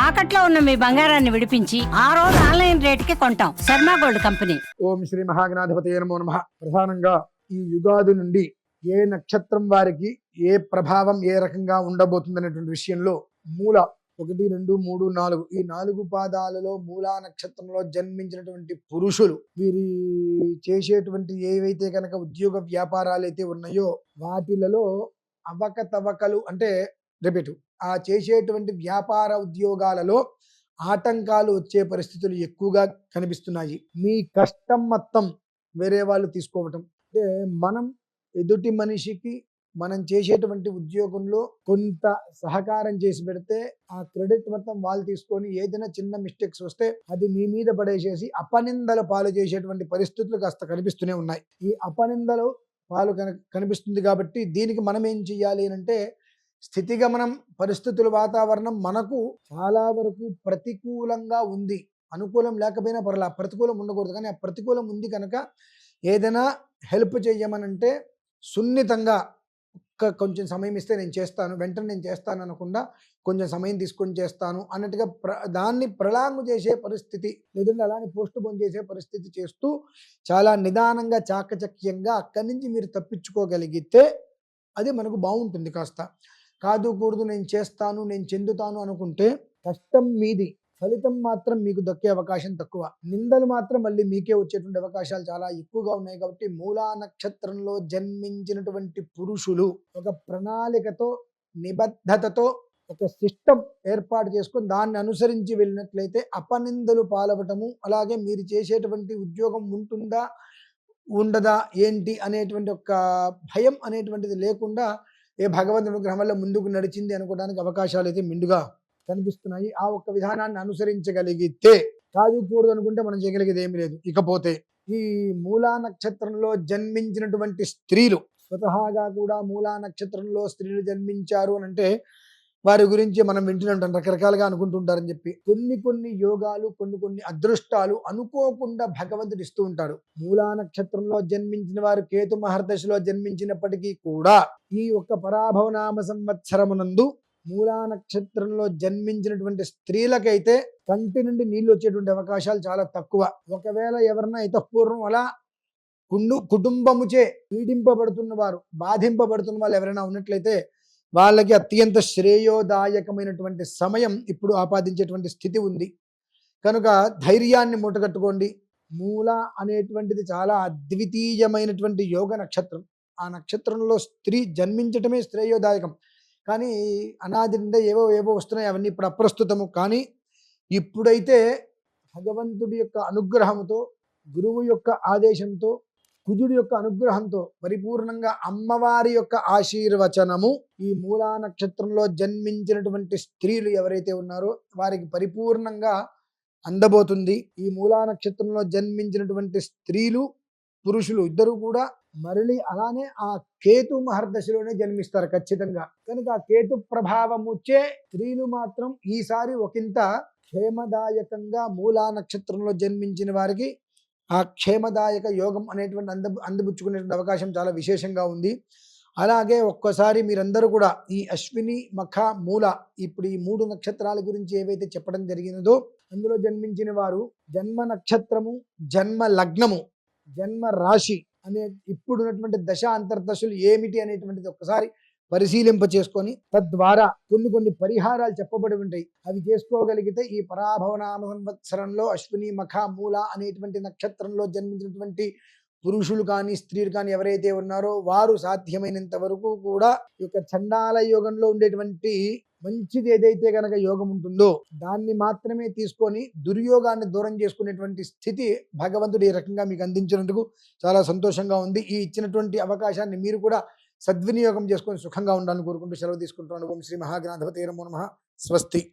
తాకట్లో ఉన్న మీ బంగారాన్ని విడిపించి ఆ రోజు ఆన్లైన్ రేటుకి కొంటాం. Sharma gold company. ఓం శ్రీ మహాగణాధిపతయే నమో నమః. ప్రధానంగా ఈ యుగాది నుండి ఏ నక్షత్రం వారికి ఏ ప్రభావం ఏ రకంగా ఉండబోతుంది అనేటువంటి విషయంలో మూల 1, 2, 3, 4 ఈ 4 పాదాలలో మూలా నక్షత్రంలో జన్మించినటువంటి పురుషులు వీరి చేసేటువంటి ఏవైతే కనుక ఉద్యోగ వ్యాపారాలు అయితే ఉన్నాయో వాటిలలో అవకతవకలు అంటే ఆ చేసేటువంటి వ్యాపార ఉద్యోగాలలో ఆటంకాలు వచ్చే పరిస్థితులు ఎక్కువగా కనిపిస్తున్నాయి. మీ కష్టం మొత్తం వేరే వాళ్ళు తీసుకోవటం అంటే మనం ఎదుటి మనిషికి మనం చేసేటువంటి ఉద్యోగంలో కొంత సహకారం చేసి పెడితే ఆ క్రెడిట్ మొత్తం వాళ్ళు తీసుకొని ఏదైనా చిన్న మిస్టేక్స్ వస్తే అది మీ మీద పడేసేసి అపనిందల పాలు చేసేటువంటి పరిస్థితులు కాస్త కనిపిస్తూనే ఉన్నాయి. ఈ అపనిందలు పాలు కనిపిస్తుంది కాబట్టి దీనికి మనం ఏం చెయ్యాలి అంటే స్థితిగమనం పరిస్థితుల వాతావరణం మనకు చాలా వరకు ప్రతికూలంగా ఉంది. అనుకూలం లేకపోయినా పర్లా, ప్రతికూలం ఉండకూడదు. కానీ ఆ ప్రతికూలం ఉంది కనుక ఏదైనా హెల్ప్ చేయమనంటే సున్నితంగా కొంచెం సమయం ఇస్తే నేను చేస్తాను, వెంటనే నేను చేస్తాను అనకుండా కొంచెం సమయం తీసుకొని చేస్తాను అన్నట్టుగా దాన్ని ప్రలాంగ్ చేసే పరిస్థితి, లేదంటే అలానే పోస్ట్ పోన్ చేసే పరిస్థితి చేస్తూ చాలా నిదానంగా చాకచక్యంగా అక్కడి నుంచి మీరు తప్పించుకోగలిగితే అది మనకు బాగుంటుంది. కాస్త కాదు కూడదు నేను చేస్తాను నేను చెందుతాను అనుకుంటే కష్టం మీది, ఫలితం మాత్రం మీకు దక్కే అవకాశం తక్కువ, నిందలు మాత్రం మళ్ళీ మీకే వచ్చేటువంటి అవకాశాలు చాలా ఎక్కువగా ఉన్నాయి. కాబట్టి మూలా నక్షత్రంలో జన్మించినటువంటి పురుషులు ఒక ప్రణాళికతో నిబద్ధతతో ఒక సిస్టమ్ ఏర్పాటు చేసుకొని దాన్ని అనుసరించి వెళ్ళినట్లయితే అపనిందలు పాలవటము, అలాగే మీరు చేసేటువంటి ఉద్యోగం ఉంటుందా ఉండదా ఏంటి అనేటువంటి ఒక భయం అనేటువంటిది లేకుండా ఏ భగవంతుని అనుగ్రహం వల్ల ముందుకు నడిచింది అనుకోవడానికి అవకాశాలు అయితే మెండుగా కనిపిస్తున్నాయి. ఆ ఒక్క విధానాన్ని అనుసరించగలిగితే, కాదు కూడదు అనుకుంటే మనం చేయగలిగేది ఏమీ లేదు. ఇకపోతే ఈ మూలా నక్షత్రంలో జన్మించినటువంటి స్త్రీలు స్వతహాగా కూడా మూలా నక్షత్రంలో స్త్రీలు జన్మించారు అని అంటే వారి గురించి మనం వింటున్నాం, రకరకాలుగా అనుకుంటుంటారని చెప్పి కొన్ని యోగాలు కొన్ని అదృష్టాలు అనుకోకుండా భగవంతుడు ఇస్తూ ఉంటాడు. మూలా నక్షత్రంలో జన్మించిన వారు కేతు మహర్దశలో జన్మించినప్పటికీ కూడా ఈ ఒక్క పరాభవనామ సంవత్సరమునందు మూలా నక్షత్రంలో జన్మించినటువంటి స్త్రీలకైతే కంటి నుండి నీళ్లు వచ్చేటువంటి అవకాశాలు చాలా తక్కువ. ఒకవేళ ఎవరన్నా ఇతపూర్వం అలా కుటుంబముచే పీడింపబడుతున్న వారు, బాధింపబడుతున్న వాళ్ళు ఎవరైనా ఉన్నట్లయితే వాళ్ళకి అత్యంత శ్రేయోదాయకమైనటువంటి సమయం ఇప్పుడు ఆపాదించేటువంటి స్థితి ఉంది. కనుక ధైర్యాన్ని మూటగట్టుకోండి. మూల అనేటువంటిది చాలా అద్వితీయమైనటువంటి యోగ నక్షత్రం. ఆ నక్షత్రంలో స్త్రీ జన్మించటమే శ్రేయోదాయకం. కానీ అనాది నుండి ఏవో వస్తున్నాయి, అవన్నీ ఇప్పుడు అప్రస్తుతము. కానీ ఇప్పుడైతే భగవంతుడి యొక్క అనుగ్రహంతో, గురువు యొక్క ఆదేశంతో, కుజుడి యొక్క అనుగ్రహంతో పరిపూర్ణంగా అమ్మవారి యొక్క ఆశీర్వచనము ఈ మూలా నక్షత్రంలో జన్మించినటువంటి స్త్రీలు ఎవరైతే ఉన్నారో వారికి పరిపూర్ణంగా అందబోతుంది. ఈ మూలా నక్షత్రంలో జన్మించినటువంటి స్త్రీలు పురుషులు ఇద్దరు కూడా మరలి అలానే ఆ కేతు మహర్దశలోనే జన్మిస్తారు ఖచ్చితంగా. కనుక ఆ కేతు ప్రభావముచ్చే స్త్రీలు మాత్రం ఈసారి ఒకంత క్షేమదాయకంగా మూలా నక్షత్రంలో జన్మించిన వారికి ఆ క్షేమదాయక యోగం అనేటువంటి అందిపుచ్చుకునేటువంటి అవకాశం చాలా విశేషంగా ఉంది. అలాగే ఒక్కసారి మీరందరూ కూడా ఈ అశ్విని మఖ మూల ఇప్పుడు ఈ 3 నక్షత్రాల గురించి ఏవైతే చెప్పడం జరిగినదో అందులో జన్మించిన వారు జన్మ నక్షత్రము, జన్మ లగ్నము, జన్మ రాశి అనే ఇప్పుడున్నటువంటి దశ అంతర్దశలు ఏమిటి అనేటువంటిది ఒక్కసారి పరిశీలింప చేసుకొని తద్వారా కొన్ని పరిహారాలు చెప్పబడి ఉంటాయి. అవి చేసుకోగలిగితే ఈ పరాభవనామ సంవత్సరంలో అశ్విని మఖ మూల అనేటువంటి నక్షత్రంలో జన్మించినటువంటి పురుషులు కానీ స్త్రీలు కానీ ఎవరైతే ఉన్నారో వారు సాధ్యమైనంత వరకు కూడా ఈ యొక్క చండాల యోగంలో ఉండేటువంటి మంచిది ఏదైతే కనుక యోగం ఉంటుందో దాన్ని మాత్రమే తీసుకొని దుర్యోగాన్ని దూరం చేసుకునేటువంటి స్థితి భగవంతుడు ఈ రకంగా మీకు అందించినందుకు చాలా సంతోషంగా ఉంది. ఈ ఇచ్చినటువంటి అవకాశాన్ని మీరు కూడా సద్వినియోగం చేసుకొని సుఖంగా ఉండాలని కోరుకుంటూ సెలవు తీసుకుంటున్నాను. ఓం శ్రీ మహాగణాధిపతయే నమో నమః. స్వస్తి.